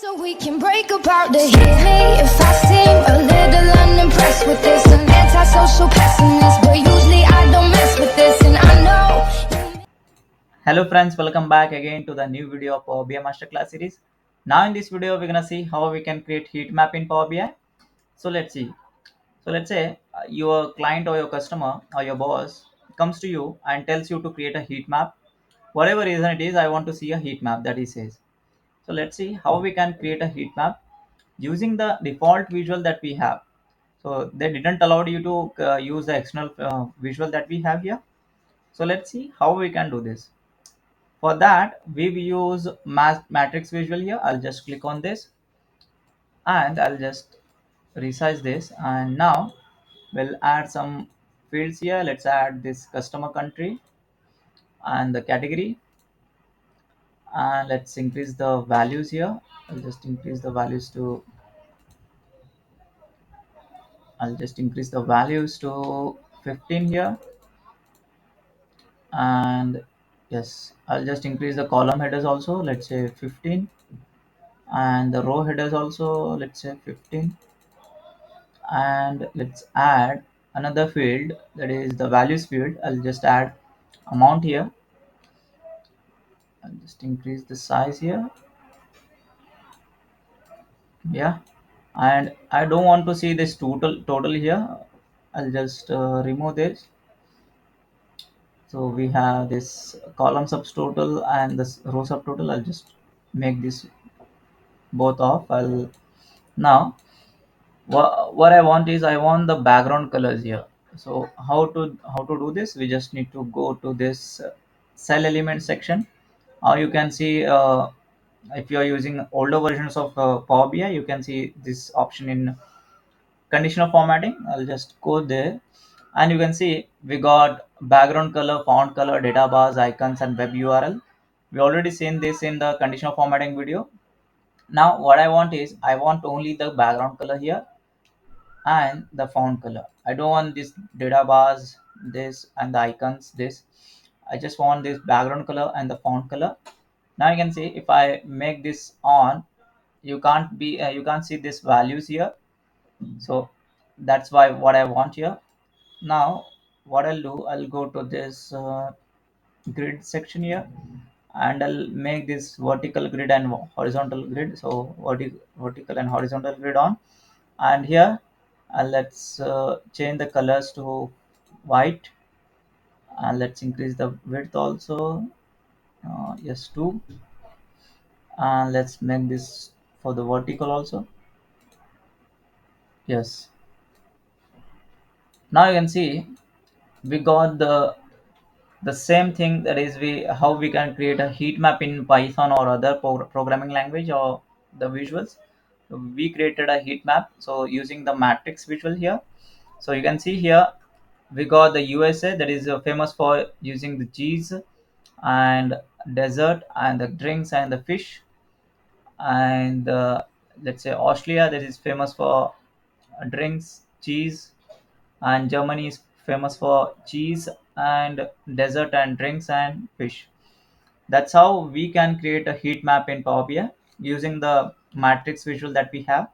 So we can break apart the hit me if I seem a little unimpressed with this. An antisocial pessimist, but usually I don't mess with this, and I know. Hello friends, welcome back again to the new video of Power BI Masterclass series. Now in this video, we're gonna see how we can create heat map in Power BI. So let's see. So let's say your client or your customer or your boss comes to you and tells you to create a heat map. Whatever reason it is, I want to see a heat map that he says. So let's see how we can create a heat map using the default visual that we have. So they didn't allow you to use the external visual that we have here. So let's see how we can do this. For that, we will use matrix visual here. I'll just click on this and I'll just resize this. And now we'll add some fields here. Let's add this customer country and the category. And let's increase the values here. I'll just increase the values to I'll just increase the values to 15 here. And yes, I'll just increase the column headers also. Let's say 15, and the row headers also, let's say 15. And let's add another field, that is the values field. I'll just add amount here. I'll just increase the size here. Yeah, and I don't want to see this total here. I'll just remove this. So we have this column subtotal and this row subtotal. I'll just make this both off. I'll now what I want is I want the background colors here. So how to do this? We just need to go to this cell element section. Or you can see if you are using older versions of Power BI, you can see this option in conditional formatting. I'll just go there, and you can see we got background color, font color, data bars, icons, and web URL. We already seen this in the conditional formatting video. Now what I want is I want only the background color here and the font color. I don't want this data bars, this and the icons, this. I just want this background color and the font color. Now you can see if I make this on, you can't see this values here. So that's why what I want here. Now what I'll do, I'll go to this grid section here, and I'll make this vertical grid and horizontal grid. So vertical and horizontal grid on, and here let's change the colors to white, and let's increase the width also. Yes, 2, and let's make this for the vertical also. Yes, now you can see we got the same thing, that is we how we can create a heat map in Python or other programming language or the visuals. So we created a heat map so using the matrix visual here. So you can see here we got the USA, that is famous for using the cheese and dessert and the drinks and the fish. And let's say Austria, that is famous for drinks, cheese, and Germany is famous for cheese and dessert and drinks and fish. That's how we can create a heat map in Power BI using the matrix visual that we have.